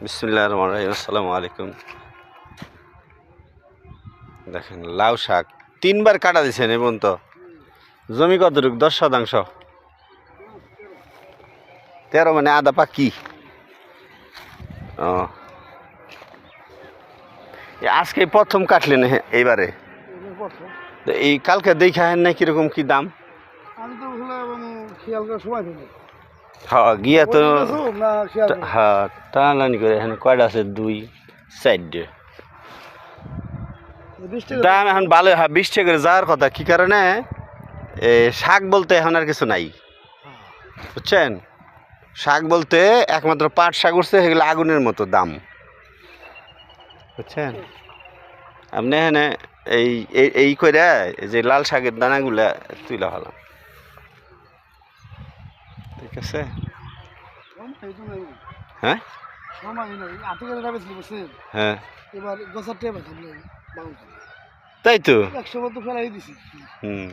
বিসমিল্লাহির রহমানির রহিম। আসসালামু আলাইকুম। দেখেন লাউ শাক 3বার কাটা দিয়েছেন এবং তো জমি কতটুকু? 10 শতাংশ। 13 মানে আধা পাকি। ও আজকে প্রথম কাটলেন এইবারে? তো এই কালকে দেখা হেন না কিরকম কি দাম? আমি তো খেয়াল করার সময় পেলাম হ্যাঁ গিয়া তো না খেয়াল করি। হ্যাঁ টানাটানি করে এখানে কয়টা আছে? 2 4 দাম এখন ভালো। হ্যাঁ 20 টাকা করে যাওয়ার কথা। কি কারণে? শাক বলতে এখন আর কিছু নাই, বুঝছেন? শাক বলতে একমাত্র পাট শাক উঠছে, সেগুলো আগুনের মতো দাম, বুঝছেন? আপনি এখানে এই এই করে এই যে লাল শাকের দানাগুলা তুইলা ভালো, ঠিক আছে? হ্যাঁ হ্যাঁ এবার গোছার টেপ তাই তো। 100 মতো ফেলাই দিছি। হুম